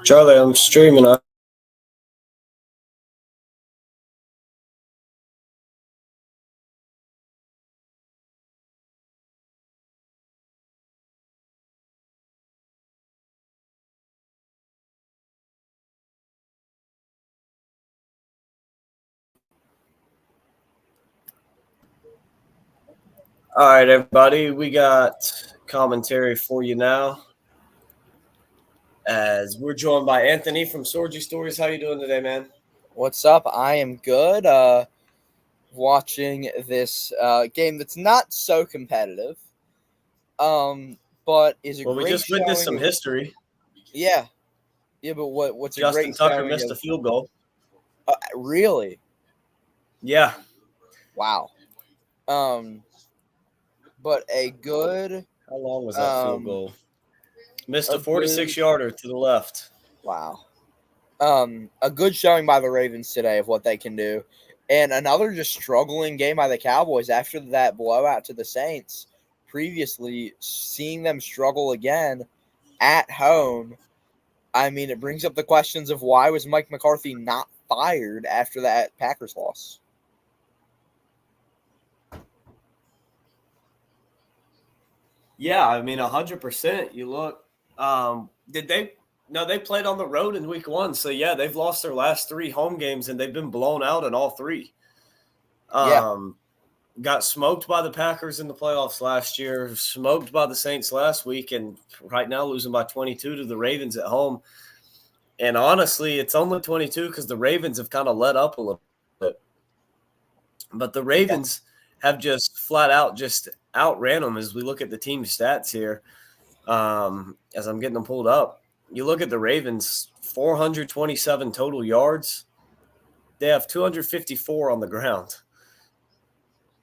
Charlie, I'm streaming. All right, everybody, we got commentary for you now. As we're joined by Anthony from Sorgy Stories. How you doing today, man? What's up? I am good. Watching this game that's not so competitive, but is a Well, we great just witnessed showing some of, history. yeah, But what's a Justin great Tucker showing missed a of? field goal. Really? Yeah. Wow. Um, but a good, How long was that field goal? Missed a a 46 good, yarder to the left. wow. A good showing by the Ravens today of what they can do, and another just struggling game by the Cowboys after that blowout to the Saints. Previously, seeing them struggle again at home, I mean, it brings up the questions of why was Mike McCarthy not fired after that Packers loss? Yeah, I mean, 100%. You look. Did they? No, they played on the road in week 1. So, yeah, they've lost their last 3 home games, and they've been blown out in all 3. Yeah. Got smoked by the Packers in the playoffs last year, smoked by the Saints last week, and right now losing by 22 to the Ravens at home. And honestly, it's only 22 because the Ravens have kind of let up a little bit. But the Ravens have just flat out just outran them as we look at the team stats here. As I'm getting them pulled up, you look at the Ravens, 427 total yards. They have 254 on the ground.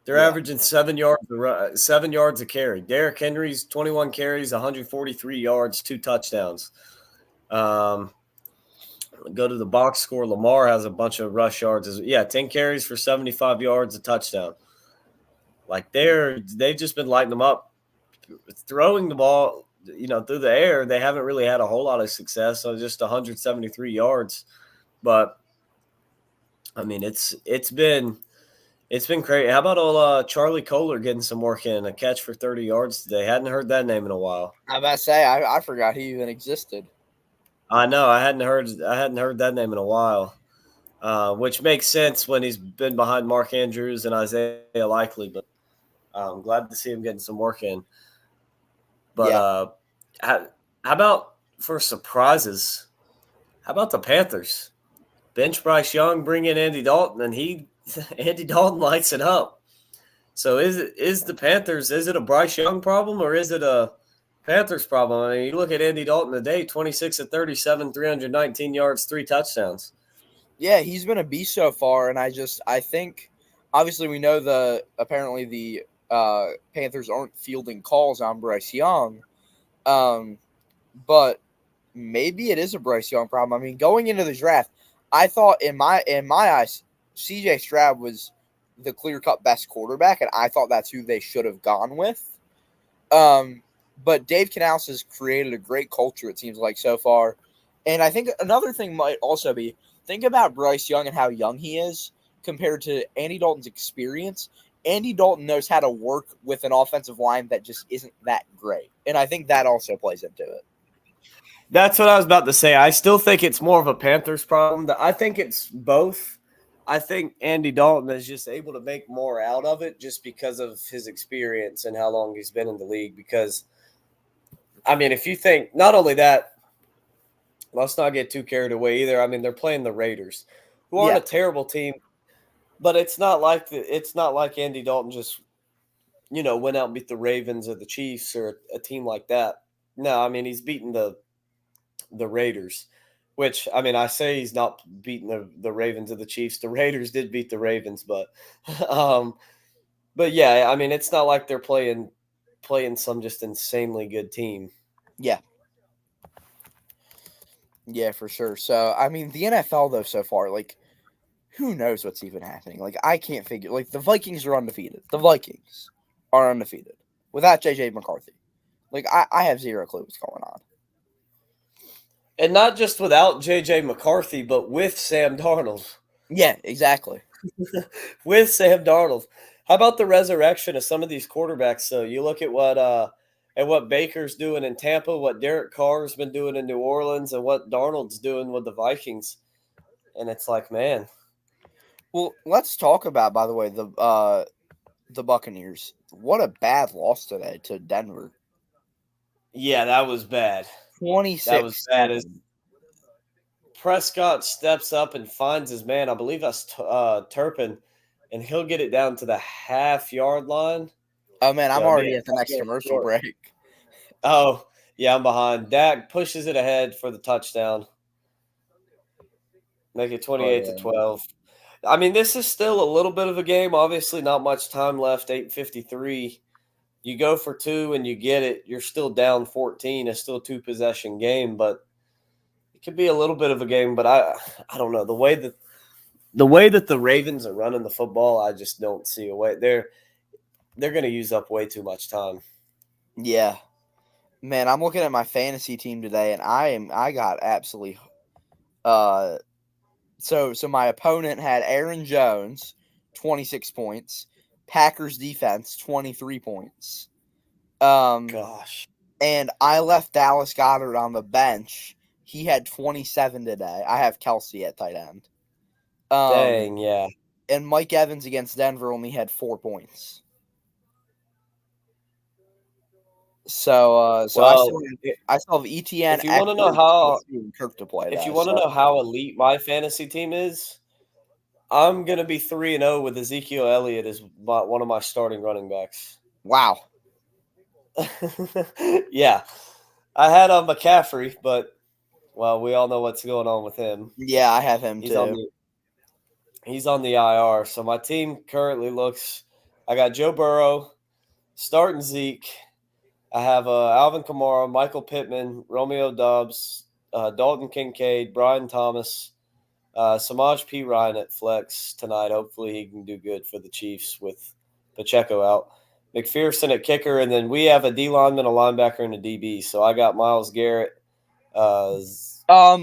They're averaging 7 yards a carry. Derrick Henry's 21 carries, 143 yards, 2 touchdowns. Go to the box score. Lamar has a bunch of rush yards. 10 carries for 75 yards, a touchdown. Like they've just been lighting them up. Throwing the ball, through the air, they haven't really had a whole lot of success. So just 173 yards. But I mean, it's been great. How about old Charlie Kohler getting some work in, a catch for 30 yards today? Hadn't heard that name in a while. I'm about to say I forgot he even existed. I know I hadn't heard that name in a while, which makes sense when he's been behind Mark Andrews and Isaiah Likely. But I'm glad to see him getting some work in. But how about for surprises? How about the Panthers? Bench Bryce Young, bring in Andy Dalton, and Andy Dalton lights it up. So is the Panthers, is it a Bryce Young problem or is it a Panthers problem? I mean, you look at Andy Dalton today, 26 of 37, 319 yards, 3 touchdowns. Yeah, he's been a beast so far, and I think obviously we know apparently the Panthers aren't fielding calls on Bryce Young, but maybe it is a Bryce Young problem. I mean, going into the draft, I thought in my eyes, C.J. Stroud was the clear-cut best quarterback, and I thought that's who they should have gone with. But Dave Canales has created a great culture, it seems like, so far. And I think another thing might also be, think about Bryce Young and how young he is compared to Andy Dalton's experience. Andy Dalton knows how to work with an offensive line that just isn't that great. And I think that also plays into it. That's what I was about to say. I still think it's more of a Panthers problem. I think it's both. I think Andy Dalton is just able to make more out of it just because of his experience and how long he's been in the league. Because, I mean, if you think, not only that, let's not get too carried away either. I mean, they're playing the Raiders, who aren't a terrible team, but it's not like Andy Dalton just, went out and beat the Ravens or the Chiefs or a team like that. No, I mean, he's beaten the Raiders, which, I mean, I say he's not beating the Ravens or the Chiefs. The Raiders did beat the Ravens, but yeah, I mean, it's not like they're playing some just insanely good team. Yeah. Yeah, for sure. So, I mean, the NFL, though, so far, like, who knows what's even happening? Like, I can't figure. Like, the Vikings are undefeated. The Vikings are undefeated. without JJ McCarthy. Like I have zero clue what's going on. And not just without J.J. McCarthy, but with Sam Darnold. Yeah, exactly. With Sam Darnold. How about the resurrection of some of these quarterbacks? So you look at what Baker's doing in Tampa, what Derek Carr's been doing in New Orleans, and what Darnold's doing with the Vikings. And it's like, man, Well, let's talk about, by the way, the Buccaneers. What a bad loss today to Denver. yeah, that was bad. That was bad. As 26-7. Prescott steps up and finds his man, I believe that's Turpin, and he'll get it down to the half-yard line. Oh man, I'm No, already man, at the next commercial short. break. Oh, yeah, I'm behind. Dak pushes it ahead for the touchdown. Make it Oh 28-12. I mean, this is still a little bit of a game. Obviously, not much time left. 8:53. You go for two and you get it. You're still down 14. It's still a two-possession game, but it could be a little bit of a game. But I don't know the way that the Ravens are running the football. I just don't see a way. They're going to use up way too much time. yeah. Man, I'm looking at my fantasy team today, and I got absolutely so my opponent had Aaron Jones, 26 points, Packers defense, 23 points. Gosh, And I left Dallas Goedert on the bench. He had 27 today. I have Kelsey at tight end. dang, yeah. And Mike Evans against Denver only had 4 points. So Well, I still have ETN, if you want to know Eckler, how Kelsey, and Kirk to play if today. you want to So know how elite my fantasy team is, I'm gonna be 3-0 with Ezekiel Elliott as one of my starting running backs. wow. Yeah, I had McCaffrey, but well, we all know what's going on with him. Yeah, I have him He's on too. the he's on the IR. So my team currently looks. I got Joe Burrow starting Zeke. I have Alvin Kamara, Michael Pittman, Romeo Doubs, Dalton Kincaid, Brian Thomas, Samaj P. Ryan at flex tonight. Hopefully he can do good for the Chiefs with Pacheco out. McPherson at kicker, and then we have a D lineman, a linebacker, and a DB. So I got Myles Garrett, uh, Zaire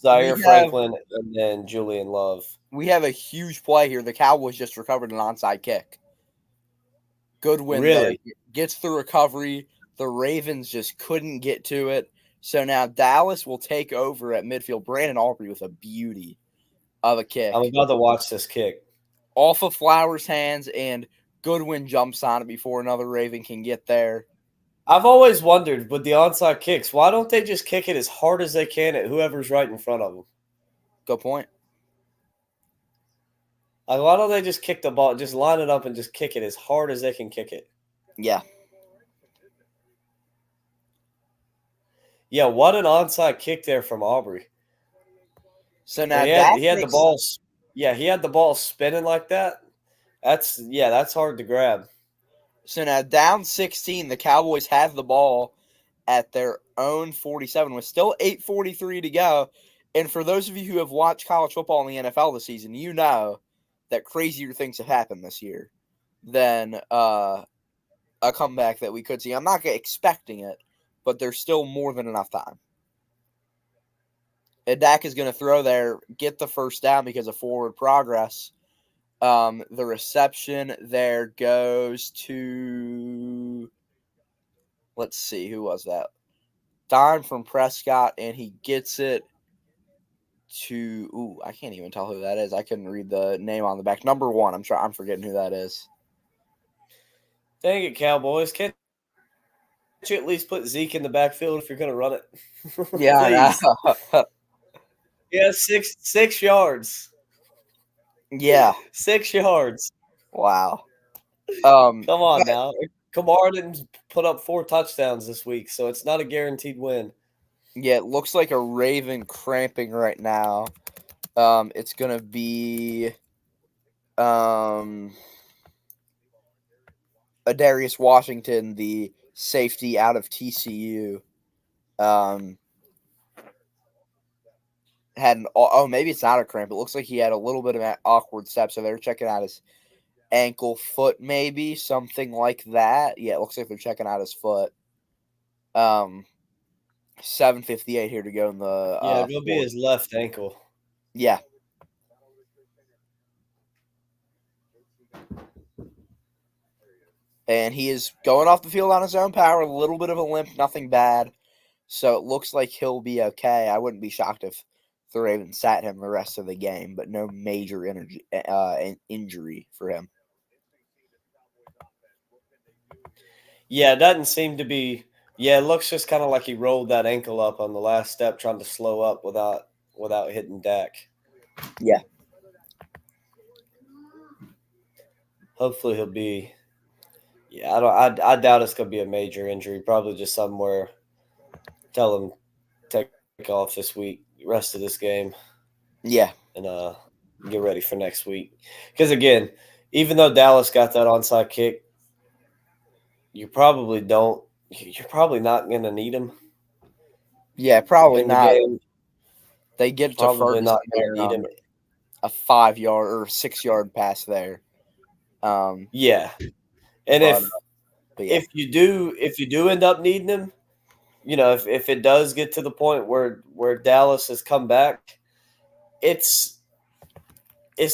We have Franklin, and then Julian Love. we have a huge play here. The Cowboys just recovered an onside kick. Good win there. Really? Gets the recovery. The Ravens just couldn't get to it. So now Dallas will take over at midfield. Brandon Aubrey with a beauty of a I'm kick about to watch this kick. off of Flowers' hands, and Goodwin jumps on it before another Raven can get there. I've always wondered with the onside kicks, why don't they just kick it as hard as they can at whoever's right in front of them? Good point. Like, why don't they just kick the ball, just line it up and just kick it as hard as they can kick it? Yeah. Yeah, what an onside kick there from Aubrey. So And now he had the ball. Yeah, he had the ball spinning like that. That's hard to grab. So now down 16, the Cowboys have the ball at their own 47 with still 8:43 to go. And for those of you who have watched college football in the NFL this season, you know that crazier things have happened this year than a comeback that we could see. I'm not expecting it, but there's still more than enough time. And Dak is going to throw there, get the first down because of forward progress. The reception there goes to, let's see, who was that? Dime from Prescott, and he gets it to, I can't even tell who that is. I couldn't read the name on the back. Number 1, I'm forgetting who that is. Dang it, Cowboys. Can't you at least put Zeke in the backfield if you're going to run it? Yeah, Please. Yeah, 6 yards. yeah. 6 yards. Wow. Come on now. Kamara didn't put up 4 touchdowns this week, so it's not a guaranteed win. Yeah, it looks like a Raven cramping right now. It's gonna be Adarius Washington, the safety out of TCU. Had maybe it's not a cramp. It looks like he had a little bit of an awkward step, so they're checking out his ankle, foot, maybe something like that. Yeah, it looks like they're checking out his foot. 7:58 here to go in the Yeah, it'll be fourth. his left ankle. Yeah. And he is going off the field on his own power, a little bit of a limp, nothing bad. So it looks like he'll be okay. I wouldn't be shocked if the Ravens sat him the rest of the game, but no major injury for him. Yeah, it doesn't seem to be. Yeah, it looks just kind of like he rolled that ankle up on the last step, trying to slow up without hitting Dak. Yeah. Hopefully he'll be. Yeah, I don't. I doubt it's gonna be a major injury. Probably just somewhere. Tell him take off this week, rest of this game, Yeah. and get ready for next week. Because again, even though Dallas got that onside kick, you probably don't. You're probably not gonna need him Yeah, probably in the not. game. They get to Probably Ferguson not gonna there need on him. a 5-yard or 6-yard pass there. Yeah, and But yeah. if you do end up needing him, if it does get to the point where Dallas has come back, it's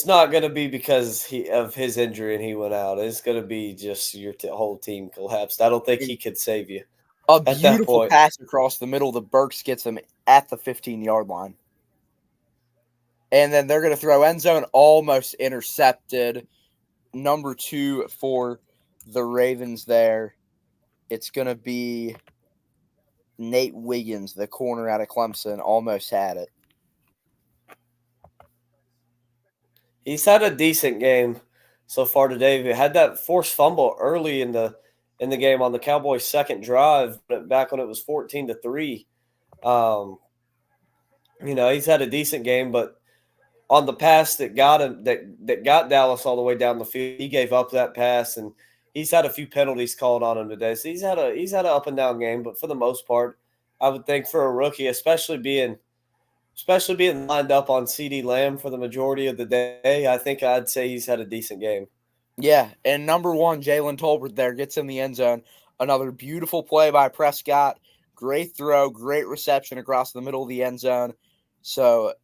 not going to be because of his injury and he went out. It's going to be just your whole team collapsed. I don't think he could save you A at that beautiful point. pass across the middle. The Burks gets him at the 15-yard line. And then they're going to throw end zone, almost intercepted. Number 2 for the Ravens there. It's going to be Nate Wiggins, the corner out of Clemson, almost had it. He's had a decent game so far today. He had that forced fumble early in the game on the Cowboys' second drive, back when it was 14-3. He's had a decent game, but on the pass that got him that got Dallas all the way down the field, he gave up that pass, and he's had a few penalties called on him today. So he's had an up and down game, but for the most part, I would think for a rookie, especially being lined up on CD Lamb for the majority of the day, I think I'd say he's had a decent game. Yeah, and number 1, Jalen Tolbert there gets in the end zone. Another beautiful play by Prescott. Great throw, great reception across the middle of the end zone. So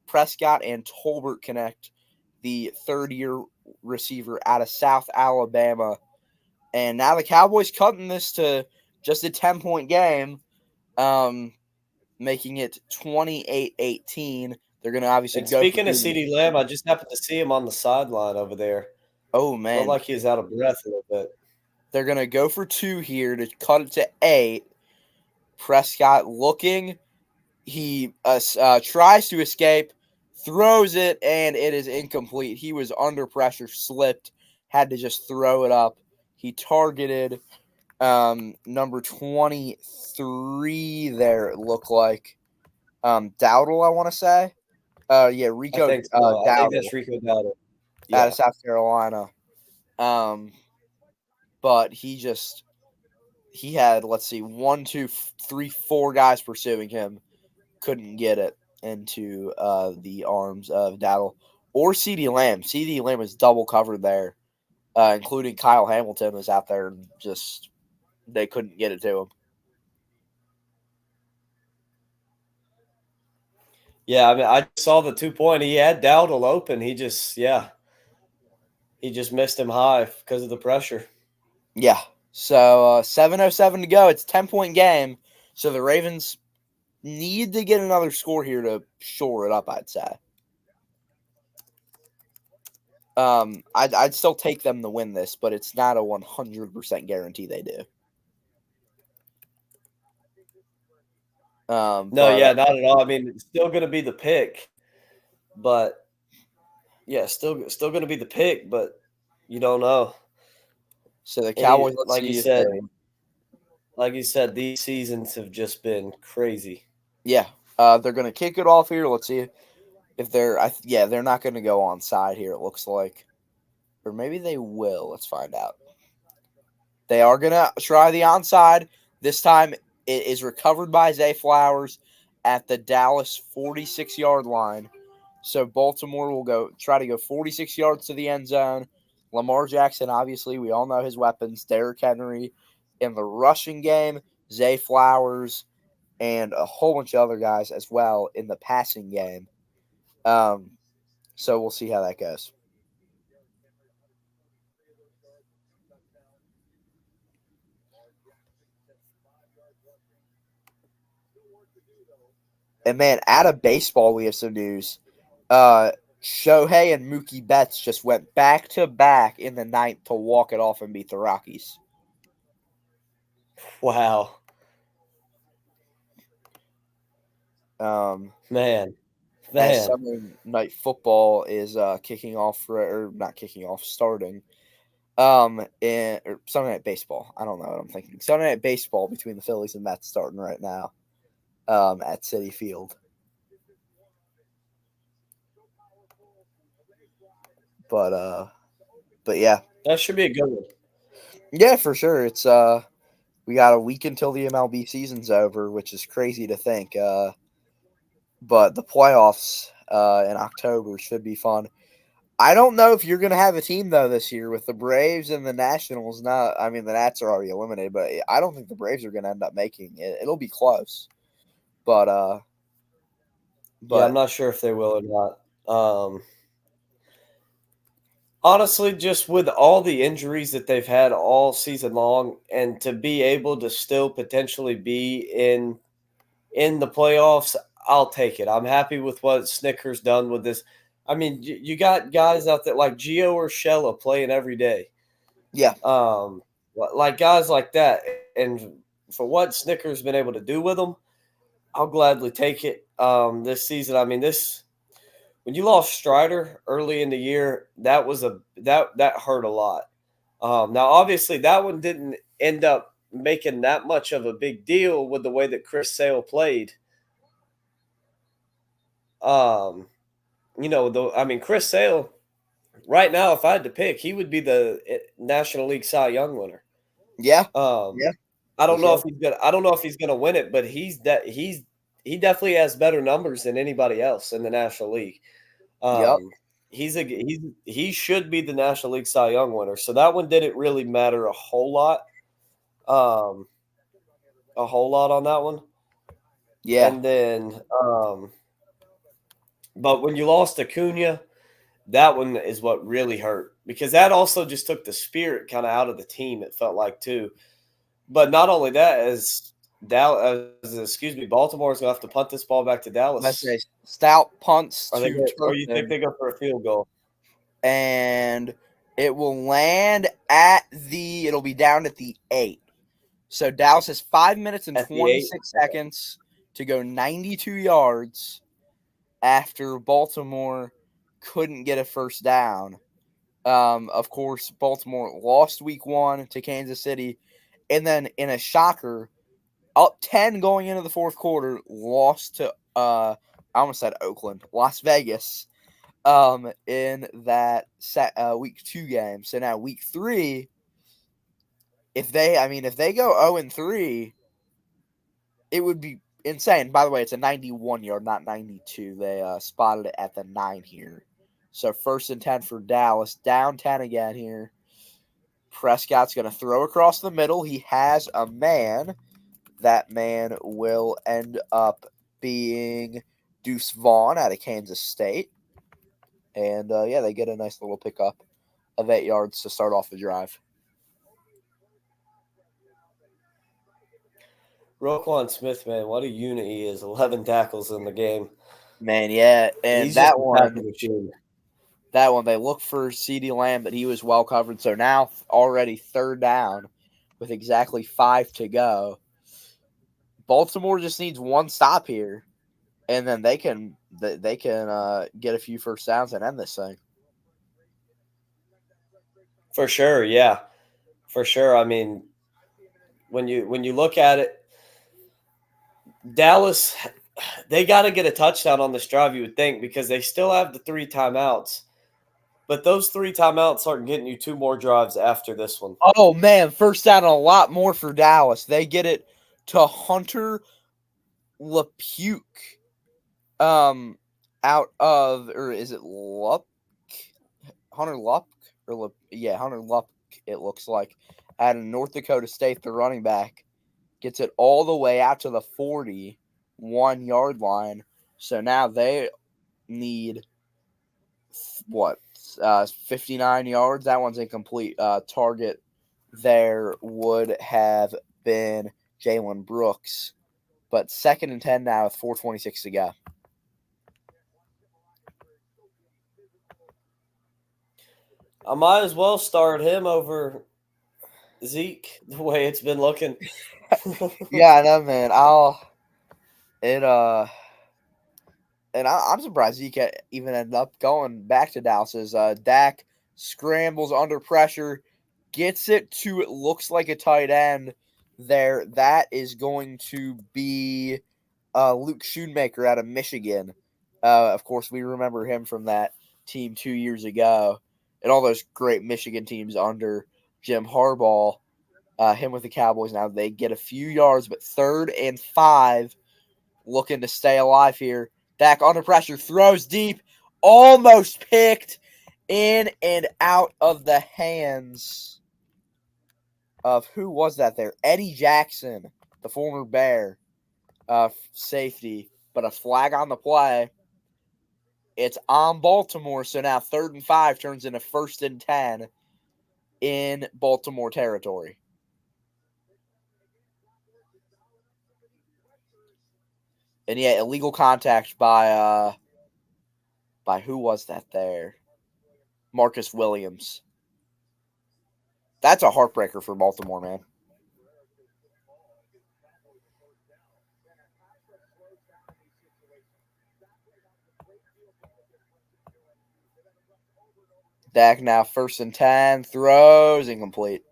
Prescott and Tolbert connect, the third-year receiver out of South Alabama. And now the Cowboys cutting this to just a 10-point game, making it 28-18. They're going to obviously And go for speaking of CD Lamb, I just happened to see him on the sideline over there. Oh, man. Looked like he was out of breath a little bit. They're going to go for 2 here to cut it to 8. Prescott looking. He tries to escape, throws it, and it is incomplete. He was under pressure, slipped, had to just throw it up. He targeted number 23 there, it looked like. Dowdle, I want to say. Yeah, Rico I think so. I think Dowdle that's Rico Dowdle. out of South Carolina. But he had, let's see, 1, 2, 3, 4 guys pursuing him. Couldn't get it into the arms of Dowdle or CD Lamb. CD Lamb was double covered there, including Kyle Hamilton was out there, and just they couldn't get it to him. Yeah, I mean, I saw the 2-point. He had Dowdle open. He just missed him high because of the pressure. Yeah. So 7:07 to go. It's a 10-point game. So the Ravens need to get another score here to shore it up, I'd say. I'd still take them to win this, but it's not a 100% guarantee they do. No, yeah, not at all. I mean, it's still going to be the pick, but yeah, still going to be the pick, but you don't know. So the Cowboys, like you said, these seasons have just been crazy. Yeah, they're going to kick it off here. Let's see if they're. They're not going to go on side here. It looks like, or maybe they will. Let's find out. They are going to try the onside. This time it is recovered by Zay Flowers at the Dallas 46-yard line. So Baltimore will try to go 46 yards to the end zone. Lamar Jackson, obviously, we all know his weapons. Derrick Henry in the rushing game, Zay Flowers, and a whole bunch of other guys as well in the passing game. So we'll see how that goes. And man, out of baseball, we have some news. Shohei and Mookie Betts just went back to back in the ninth to walk it off and beat the Rockies. Wow, man, As man. Sunday night football is kicking off, or not kicking off, starting. Or Sunday night baseball. I don't know what I'm thinking. Sunday night baseball between the Phillies and Mets starting right now. At Citi Field. But yeah, That should be a good one. yeah, for sure. It's we got a week until the MLB season's over, which is crazy to think. But the playoffs in October should be fun. I don't know if you're going to have a team though this year with the Braves and the Nationals. Not, I mean, the Nats are already eliminated, but I don't think the Braves are going to end up making it. It'll be close, but Yeah, I'm but not sure if they will or not. Honestly, just with all the injuries that they've had all season long, and to be able to still potentially be in the playoffs, I'll take it. I'm happy with what Snicker's done with this. I mean, you got guys out there like Gio Urshela playing every day, yeah, um, like guys like that, and for what Snicker's been able to do with them, I'll gladly take it. This season, I mean, this when you lost Strider early in the year, that hurt a lot. Now, obviously, that one didn't end up making that much of a big deal with the way that Chris Sale played. Um, I mean, Chris Sale right now, if I had to pick, he would be the National League Cy Young winner. yeah, Um, yeah, I for don't know sure. if he's gonna. I don't know if he's gonna win it, but he definitely has better numbers than anybody else in the National League. Yep. Um, he should be the National League Cy Young winner. So that one didn't really matter um, a whole lot on that one. Yeah. And then, but when you lost Acuna, that one is what really hurt because that also just took the spirit kind of out of the team. It felt like too. But not only that, Baltimore is gonna have to punt this ball back to Let's Dallas. say Stout punts Are they to going or you think Turpin, they go for a field goal and it will land at the. It'll be down at the 8. So Dallas has 5 minutes and at the 8? 26 seconds to go 92 yards after Baltimore couldn't get a first down. Of course, Baltimore lost week 1 to Kansas City, and then in a shocker, up 10 going into the fourth quarter, lost to I almost said Oakland, Las Vegas, in that week 2 game. So now week 3, if they go 0-3, it would be insane. By the way, it's a 91 yard, not 92. They spotted it at the 9 here. So 1st and 10 for Dallas, down 10 again here. Prescott's going to throw across the middle. He has a man. That man will end up being Deuce Vaughn out of Kansas State. And yeah, they get a nice little pickup of 8 yards to start off the drive. Roquan Smith, man, what a unit he is. 11 tackles in the game. Man, yeah, and He's just a tackle machine. that one they looked for CeeDee Lamb, but he was well covered. So now already 3rd down with exactly 5 to go. Baltimore just needs one stop here, and then they can get a few first downs and end this thing. For sure, yeah. For sure. I mean, when you look at it, Dallas, they got to get a touchdown on this drive, you would think, because they still have the 3 timeouts. But those 3 timeouts aren't getting you 2 more drives after this one. Oh man, first down a lot more for Dallas. They get it to Hunter LaPuke. Out of, or is it Luck? Hunter Luck? Hunter Lupp, it looks like, out of North Dakota State, the running back, gets it all the way out to the 41-yard line. So now they need, 59 yards? That one's incomplete. Target there would have been Jalen Brooks. But 2nd and 10 now with 4:26 to go. I might as well start him over Zeke the way it's been looking. Yeah, I know, man. I'm surprised Zeke even ended up going back to Dallas. As Dak scrambles under pressure, gets it to, it looks like a tight end there. That is going to be Luke Schoonmaker out of Michigan. Of course, we remember him from that team 2 years ago and all those great Michigan teams under Jim Harbaugh. Him with the Cowboys now. They get a few yards, but 3rd and 5, looking to stay alive here. Dak under pressure, throws deep, almost picked, in and out of the hands of, who was that there? Eddie Jackson, the former Bear safety, but a flag on the play. It's on Baltimore, so now 3rd and 5 turns into 1st and 10 in Baltimore territory. And yeah, illegal contact by who was that there? Marcus Williams. That's a heartbreaker for Baltimore, man. Dak now 1st and 10, throws incomplete.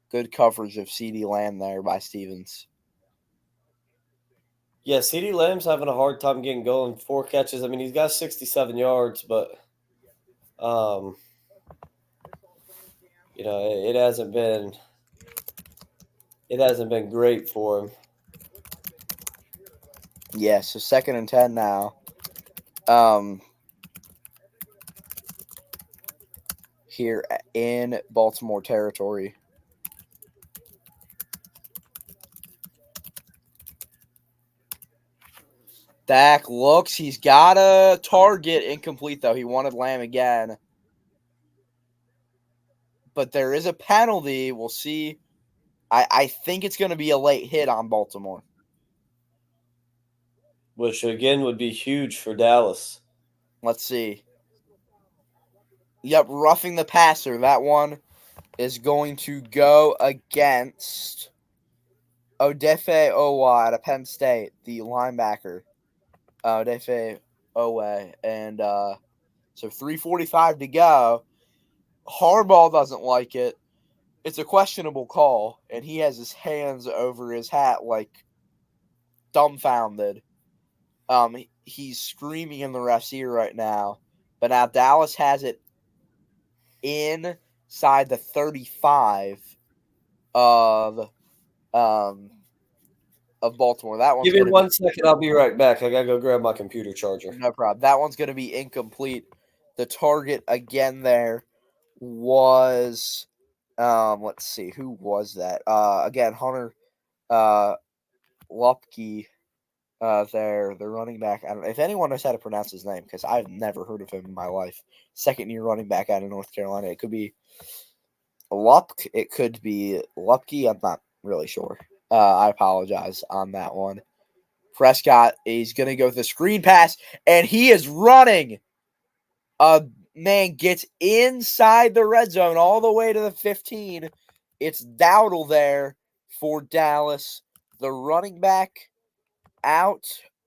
Good coverage of CeeDee Lamb there by Stevens. Yeah, CeeDee Lamb's having a hard time getting going. 4 catches. I mean, he's got 67 yards, but it hasn't been great for him. Yeah, so 2nd and 10 now. Here in Baltimore territory. Dak looks. He's got a target. Incomplete, though. He wanted Lamb again. But there is a penalty. We'll see. I think it's going to be a late hit on Baltimore. Which, again, would be huge for Dallas. Let's see. Yep, roughing the passer. That one is going to go against Odefe Owa out of Penn State, the linebacker. Odefe Owe. And so 3:45 to go. Harbaugh doesn't like it. It's a questionable call, and he has his hands over his hat like dumbfounded. He's screaming in the ref's ear right now. But now Dallas has it inside the 35 of Baltimore. That one's Give me 1 second. I'll be right back. I got to go grab my computer charger. No problem. That one's going to be incomplete. The target again there was, let's see, who was that? Again, Hunter Lupke there, the running back. I don't know if anyone knows how to pronounce his name because I've never heard of him in my life. 2nd-year running back out of North Carolina. It could be Lupke. It could be Lupke. I'm not really sure. I apologize on that one. Prescott is going to go with the screen pass, and he is running. Man gets inside the red zone all the way to the 15. It's Dowdle there for Dallas. The running back out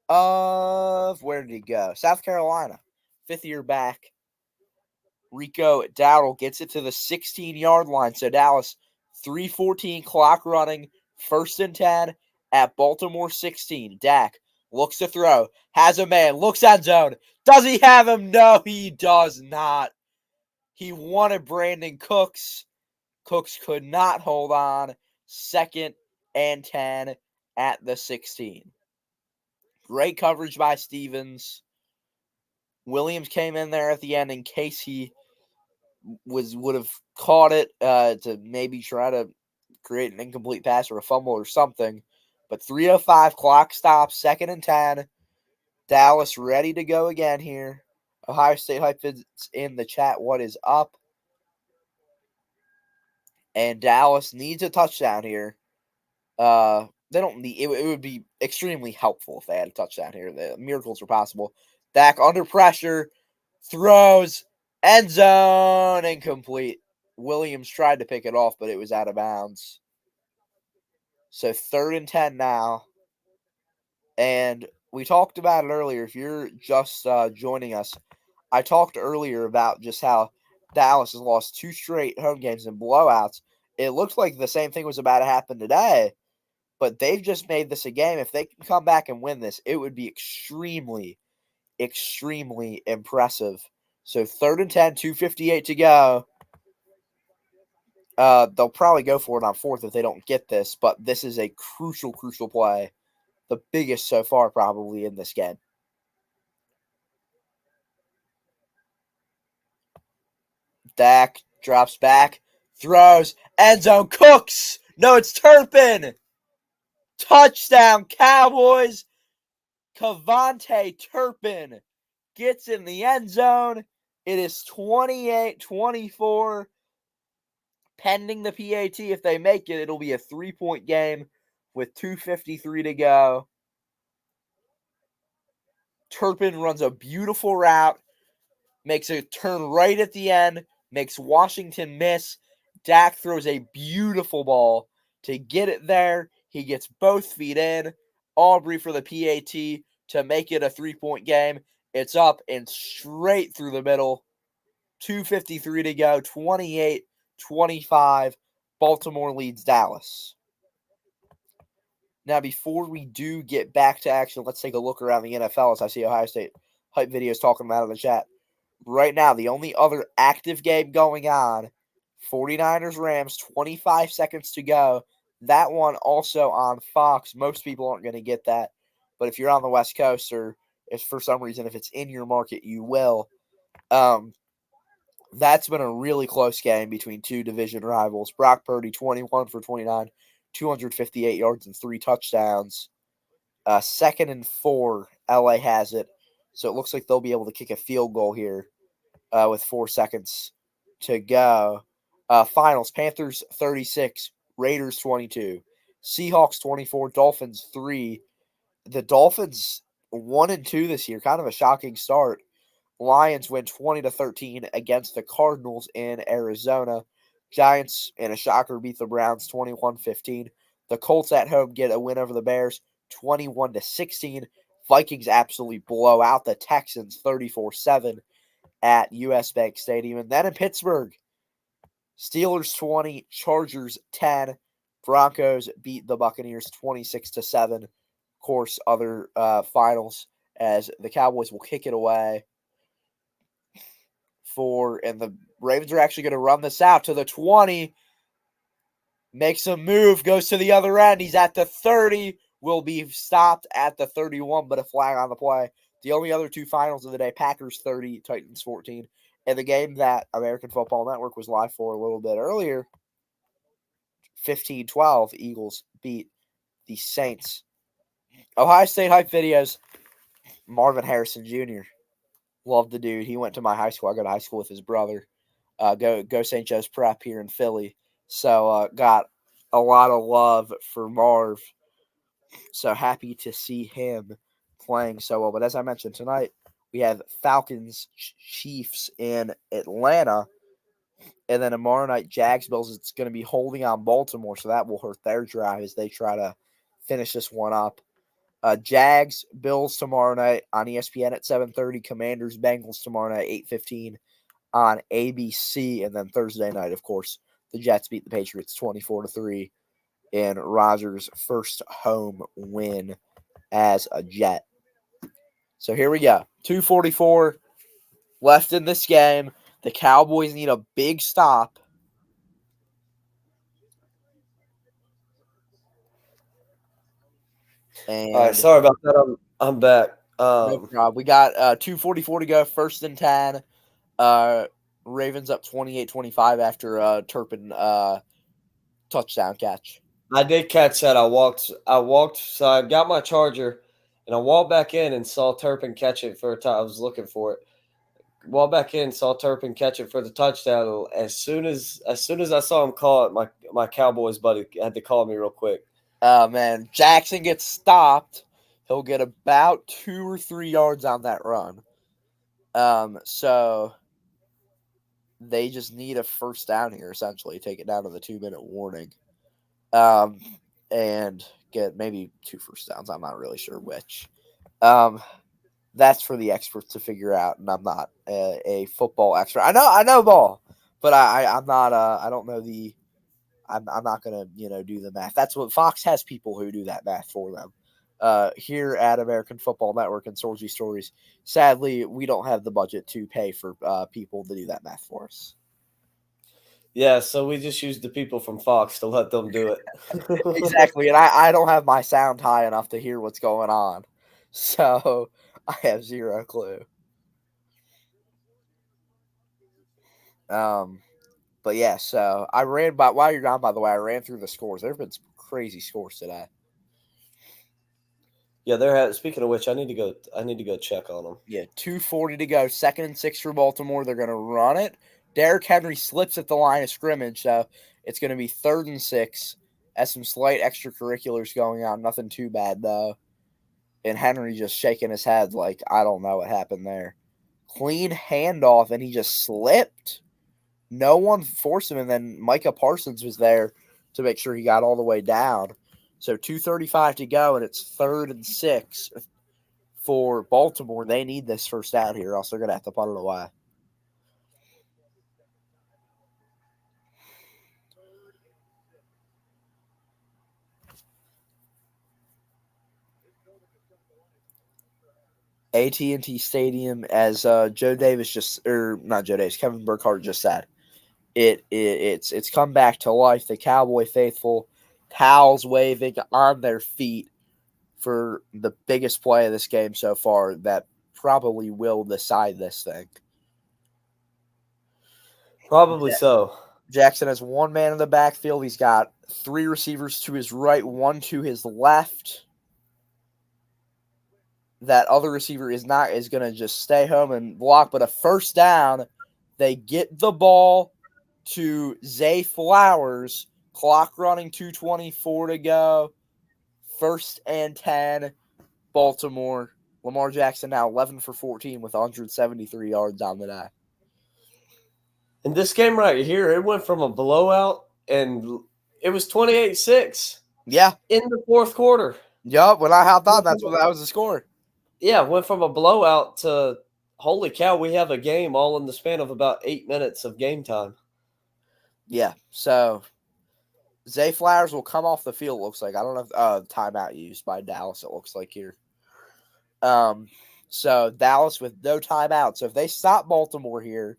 of, where did he go? South Carolina. 5th-year back. Rico Dowdle gets it to the 16-yard line. So Dallas, 3:14 clock running, 1st and 10 at Baltimore 16. Dak looks to throw, has a man, looks at zone. Does he have him? No, he does not. He wanted Brandon Cooks. Cooks could not hold on. 2nd and 10 at the 16. Great coverage by Stevens. Williams came in there at the end in case he would have caught it to maybe try to create an incomplete pass or a fumble or something. But 3:05 clock stop, 2nd and 10. Dallas ready to go again here. Ohio State hype is in the chat. What is up? And Dallas needs a touchdown here. They don't need it. It would be extremely helpful if they had a touchdown here. The miracles are possible. Dak under pressure, throws, end zone, incomplete. Williams tried to pick it off, but it was out of bounds. So 3rd and 10 now. And we talked about it earlier. If you're just joining us, I talked earlier about just how Dallas has lost 2 straight home games in blowouts. It looks like the same thing was about to happen today, but they've just made this a game. If they can come back and win this, it would be extremely, extremely impressive. So 3rd and 10, 2:58 to go. They'll probably go for it on 4th if they don't get this, but this is a crucial, crucial play. The biggest so far probably in this game. Dak drops back, throws, end zone, Cooks. No, it's Turpin. Touchdown, Cowboys. Cavante Turpin gets in the end zone. It is 28-24. Pending the PAT, if they make it, it'll be a 3-point game with 2:53 to go. Turpin runs a beautiful route, makes a turn right at the end, makes Washington miss. Dak throws a beautiful ball to get it there. He gets both feet in. Aubrey for the PAT to make it a 3-point game. It's up and straight through the middle. 2:53 to go, 28-25. Baltimore leads Dallas. Now, before we do get back to action, let's take a look around the NFL as I see Ohio State hype videos talking about it in the chat. Right now, the only other active game going on, 49ers Rams, 25 seconds to go. That one also on Fox. Most people aren't going to get that. But if you're on the West Coast or if for some reason, if it's in your market, you will. That's been a really close game between 2 division rivals. Brock Purdy, 21 for 29, 258 yards and 3 touchdowns. 2nd and 4, LA has it. So it looks like they'll be able to kick a field goal here with 4 seconds to go. Finals, Panthers 36, Raiders 22, Seahawks 24, Dolphins 3. The Dolphins 1-2 this year, kind of a shocking start. Lions win 20-13 against the Cardinals in Arizona. Giants, in a shocker, beat the Browns 21-15. The Colts at home get a win over the Bears 21-16. Vikings absolutely blow out the Texans 34-7 at US Bank Stadium. And then in Pittsburgh, Steelers 20, Chargers 10. Broncos beat the Buccaneers 26-7. Of course, other finals as the Cowboys will kick it away. And the Ravens are actually going to run this out to the 20. Makes a move, goes to the other end. He's at the 30. Will be stopped at the 31, but a flag on the play. The only other 2 finals of the day, Packers 30, Titans 14. And the game that American Football Network was live for a little bit earlier, 15-12, Eagles beat the Saints. Ohio State hype videos, Marvin Harrison Jr. Love the dude. He went to my high school. I go to high school with his brother. Go St. Joe's Prep here in Philly. So got a lot of love for Marv. So happy to see him playing so well. But as I mentioned tonight, we have Falcons Chiefs in Atlanta. And then tomorrow night, Jags Bills. It's going to be holding on Baltimore. So that will hurt their drive as they try to finish this one up. Jags, Bills tomorrow night on ESPN at 7:30. Commanders, Bengals tomorrow night, 8:15 on ABC. And then Thursday night, of course, the Jets beat the Patriots 24-3 in Rodgers' first home win as a Jet. So here we go. 2:44 left in this game. The Cowboys need a big stop. And All right, sorry about that. I'm back. no problem. We got 2:44 to go. 1st and 10. Ravens up 28-25 after Turpin touchdown catch. I did catch that. I walked, so I got my charger, and I walked back in and saw Turpin catch it for a time. I was looking for it. Walked back in, saw Turpin catch it for the touchdown. As soon as I saw him call it, my Cowboys buddy had to call me real quick. Man, Jackson gets stopped. He'll get about 2 or 3 yards on that run. So they just need a first down here, essentially. Take it down to the 2-minute warning. And get maybe 2 first downs. I'm not really sure which. That's for the experts to figure out, and I'm not a football expert. I know ball, but I'm not. I don't know the. I'm not gonna do the math. That's what Fox has people who do that math for them. Here at American Football Network and Sorgy Stories, sadly, we don't have the budget to pay for people to do that math for us. Yeah, so we just used the people from Fox to let them do it. Exactly, and I don't have my sound high enough to hear what's going on, so I have zero clue. But yeah, so I ran by while you're gone. By the way, I ran through the scores. There have been some crazy scores today. Yeah, speaking of which, I need to go. I need to go check on them. Yeah, 2:40 to go. 2nd and 6 for Baltimore. They're going to run it. Derrick Henry slips at the line of scrimmage, so it's going to be 3rd and 6. Has some slight extracurriculars going on. Nothing too bad though. And Henry just shaking his head like I don't know what happened there. Clean handoff, and he just slipped. No one forced him, and then Micah Parsons was there to make sure he got all the way down. So 2:35 to go, and it's 3rd and 6 for Baltimore. They need this first down here, else they're going to have to punt it away. AT&T Stadium, as Joe Davis not Joe Davis, Kevin Burkhardt just said, it's come back to life. The Cowboy faithful, towels waving on their feet for the biggest play of this game so far that probably will decide this thing. Probably so. Jackson has one man in the backfield. He's got 3 receivers to his right, 1 to his left. That other receiver is going to just stay home and block, but a first down. They get the ball to Zay Flowers. Clock running, 2:24 to go. 1st and 10, Baltimore. Lamar Jackson now 11 for 14 with 173 yards on the day. In this game right here, it went from a blowout, and it was 28-6. Yeah. In the 4th quarter. Yup, when I hopped on, that was the score. Yeah, went from a blowout to, holy cow, we have a game all in the span of about 8 minutes of game time. Yeah, so Zay Flowers will come off the field, looks like. I don't know if timeout used by Dallas, it looks like here. So Dallas with no timeout. So if they stop Baltimore here,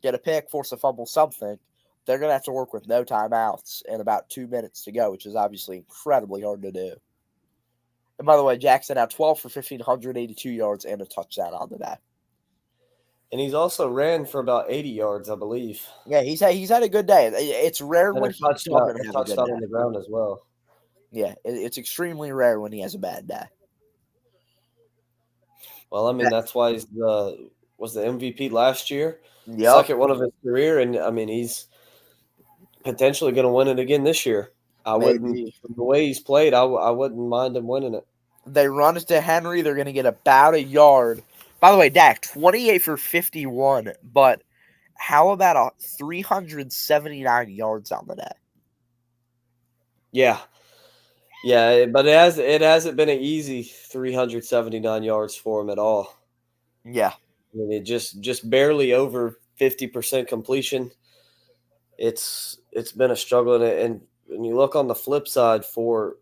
get a pick, force a fumble, something, they're going to have to work with no timeouts and about 2 minutes to go, which is obviously incredibly hard to do. And by the way, Jackson had 12 for 1,582 yards and a touchdown on the day. And he's also ran for about 80 yards, I believe. Yeah, he's had a good day. It's rare and when he doesn't have a good touchdown day. on the ground as well. Yeah, it's extremely rare when he has a bad day. Well, I mean, that's why he's was the MVP last year. Yep. 2nd one of his career, and I mean, he's potentially going to win it again this year. The way he's played, I wouldn't mind him winning it. They run it to Henry. They're going to get about a yard. By the way, Dak, 28 for 51, but how about 379 yards on the day? Yeah. Yeah, but it hasn't been an easy 379 yards for him at all. Yeah. I mean, it just barely over 50% completion. It's been a struggle, and when you look on the flip side for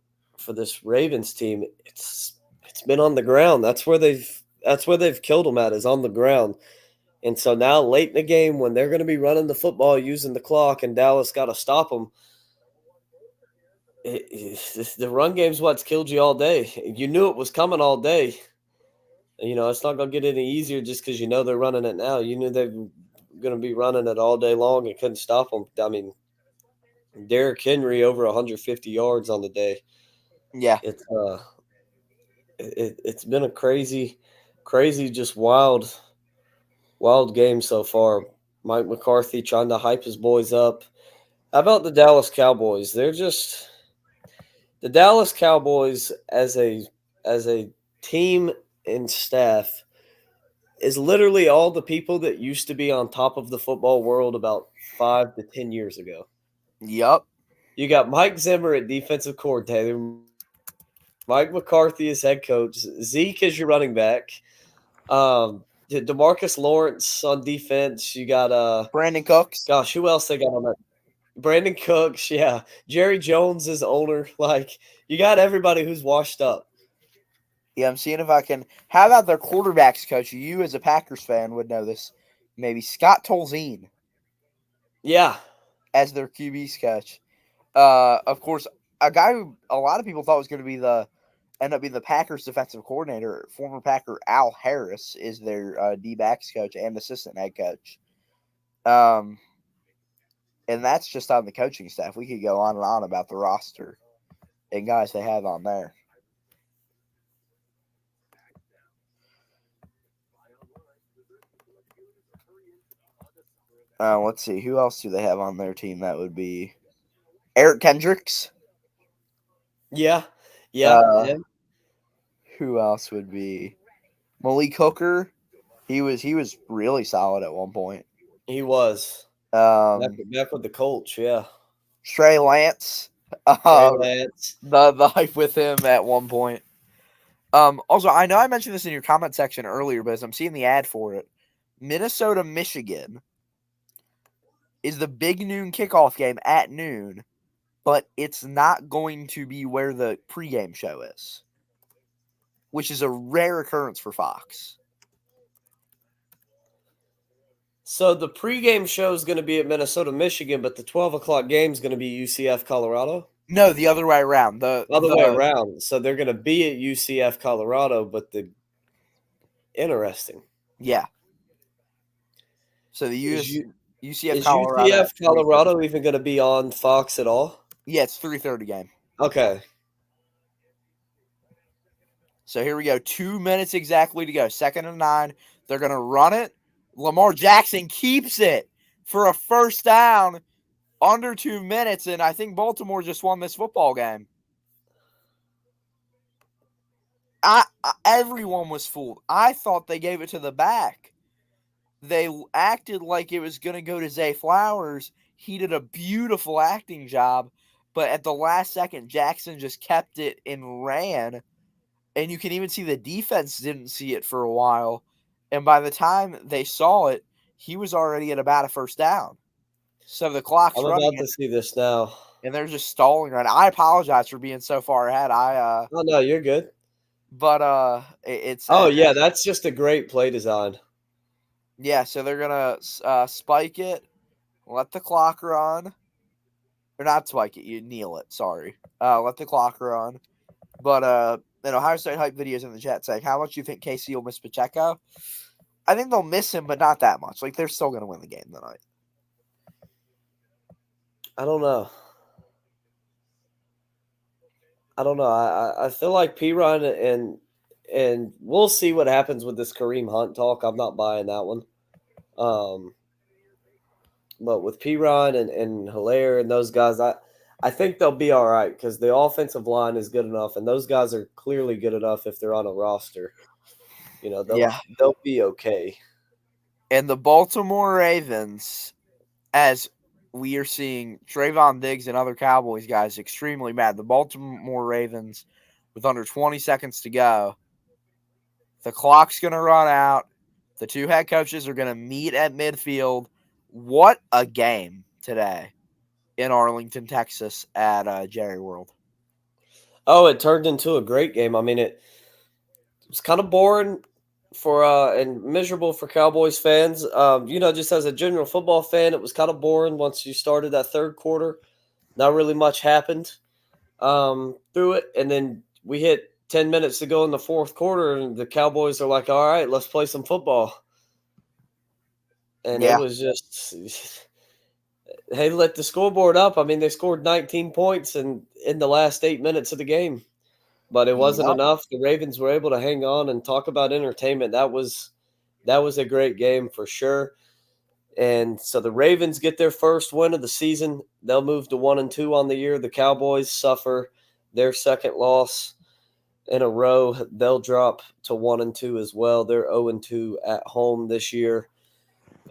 this Ravens team, it's been on the ground. That's where they've killed them at, is on the ground. And so now late in the game, when they're going to be running the football using the clock, and Dallas got to stop them, the run game's what's killed you all day. You knew it was coming all day. It's not going to get any easier just because they're running it now. You knew they've going to be running it all day long and couldn't stop them. I mean, Derrick Henry over 150 yards on the day. Yeah. It's it's been a crazy, just wild game so far. Mike McCarthy trying to hype his boys up. How about the Dallas Cowboys? They're just the Dallas Cowboys as a team and staff is literally all the people that used to be on top of the football world about 5 to 10 years ago. Yup. You got Mike Zimmer at defensive coordinator, Mike McCarthy as head coach, Zeke as your running back, Demarcus Lawrence on defense. You got Brandon Cooks. gosh, who else they got on that? Brandon Cooks, yeah. Jerry Jones is owner. Like you got everybody who's washed up. Yeah, I'm seeing if I can. How about their quarterbacks coach? You, as a Packers fan, would know this. Maybe Scott Tolzien Yeah, as their QB's coach. Of course, a guy who a lot of people thought was going to be end up being the Packers defensive coordinator, former Packer Al Harris, is their D-backs coach and assistant head coach. And that's just on the coaching staff. We could go on and on about the roster and guys they have on there. Let's see. Who else do they have on their team? That would be Eric Kendricks. yeah, yeah. Uh, Him. who else would be Malik Hooker? He was really solid at one point. He was Um, back with the Colts. Yeah, Trey Lance. Trey Uh, Lance. the hype with him at one point. Also, I know I mentioned this in your comment section earlier, but as I'm seeing the ad for it, Minnesota, Michigan is the big noon kickoff game at noon, but it's not going to be where the pregame show is, which is a rare occurrence for Fox. So the pregame show is going to be at Minnesota, Michigan, but the 12 o'clock game is going to be UCF, Colorado. No, the other way around. The Other way around. So they're going to be at UCF, Colorado, but the interesting. Yeah. So the Is UCF Is Colorado. UCF Colorado even going to be on Fox at all? Yeah, it's 3:30 game. Okay. So here we go. 2 minutes exactly to go. 2nd and 9. They're going to run it. Lamar Jackson keeps it for a first down under 2 minutes, and I think Baltimore just won this football game. Everyone was fooled. I thought they gave it to the back. They acted like it was going to go to Zay Flowers. He did a beautiful acting job, but at the last second, Jackson just kept it and ran. And you can even see the defense didn't see it for a while. And by the time they saw it, he was already at about a first down. So the clock's I'm running, about to see this now. and they're just stalling right now. I apologize for being so far ahead. Oh, no, you're good. But it's Oh, yeah, that's just a great play design. yeah. So they're gonna spike it, let the clock run, or not spike it. You kneel it. Sorry. Let the clock run. But and Ohio State hype videos in the chat saying, how much do you think KC will miss Pacheco? I think they'll miss him, but not that much. Like, they're still going to win the game tonight. I don't know. I feel like Piron and we'll see what happens with this Kareem Hunt talk. I'm not buying that one. But with Piron and Hilaire and those guys, I think they'll be all right because the offensive line is good enough, and those guys are clearly good enough if they're on a roster. You know, they'll be okay. And the Baltimore Ravens, as we are seeing Trayvon Diggs and other Cowboys guys extremely mad. The Baltimore Ravens, with under 20 seconds to go, the clock's going to run out. The two head coaches are going to meet at midfield. What a game today in Arlington, Texas at Jerry World. Oh, it turned into a great game. I mean, it was kind of boring for and miserable for Cowboys fans. Just as a general football fan, it was kind of boring once you started that third quarter. Not really much happened through it, and then we hit 10 minutes to go in the fourth quarter, and the Cowboys are like, "All right, let's play some football." and it Yeah. was just they let the scoreboard up. I mean, they scored 19 points in the last 8 minutes of the game, but it wasn't Yep. enough. The Ravens were able to hang on and talk about entertainment. That was a great game for sure. And so the Ravens get their first win of the season. They'll move to 1-2 on the year. The Cowboys suffer their second loss in a row. They'll drop to 1-2 as well. They're 0-2 at home this year.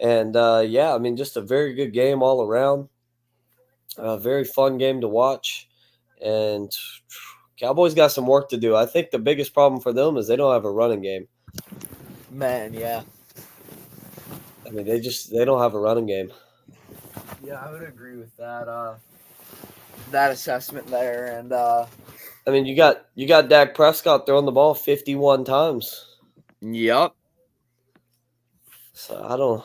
And yeah, I mean, just a very good game all around. A very fun game to watch. And Cowboys got some work to do. I think the biggest problem for them is they don't have a running game. Man, yeah. I mean, they don't have a running game. Yeah, I would agree with that assessment there. And I mean, you got Dak Prescott throwing the ball 51 times. yep. So I don't.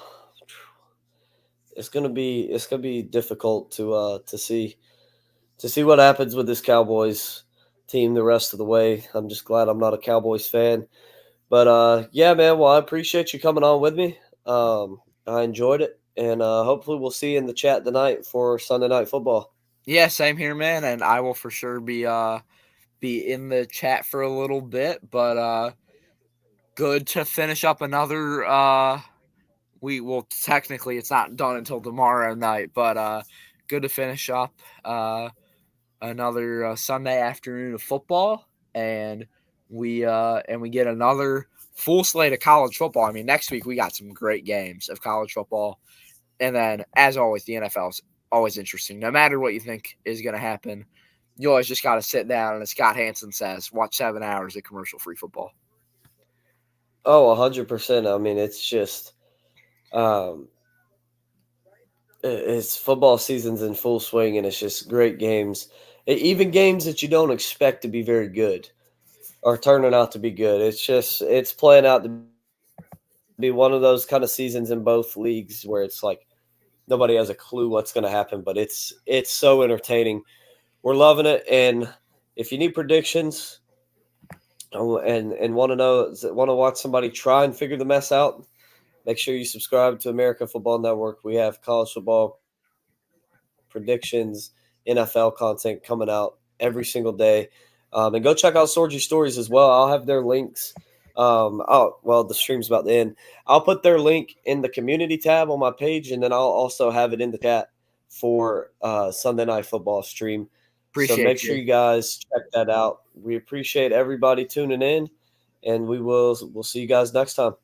It's gonna be difficult to see what happens with this Cowboys team the rest of the way. I'm just glad I'm not a Cowboys fan. But yeah, man. Well, I appreciate you coming on with me. I enjoyed it, and hopefully we'll see you in the chat tonight for Sunday Night Football. Yeah, same here, man. And I will for sure be in the chat for a little bit, but good to finish up another technically it's not done until tomorrow night, but good to finish up another Sunday afternoon of football, and we get another full slate of college football. I mean, next week we got some great games of college football, and then as always, the NFL is always interesting. No matter what you think is going to happen, you always just got to sit down and, as Scott Hansen says, watch 7 hours of commercial-free football. Oh, 100%. I mean, it's just um, it's football season's in full swing, and it's just great games. Even games that you don't expect to be very good are turning out to be good. It's playing out to be one of those kind of seasons in both leagues where it's like nobody has a clue what's going to happen, but it's so entertaining. We're loving it, and if you need predictions and want to watch somebody try and figure the mess out, make sure you subscribe to American Football Network. We have college football predictions, NFL content coming out every single day. And go check out Sorgy Stories as well. I'll have their links. Well, the stream's about to end. I'll put their link in the community tab on my page, and then I'll also have it in the chat for Sunday Night Football stream. So make Appreciate sure you. you guys check that out. We appreciate everybody tuning in, and we'll see you guys next time.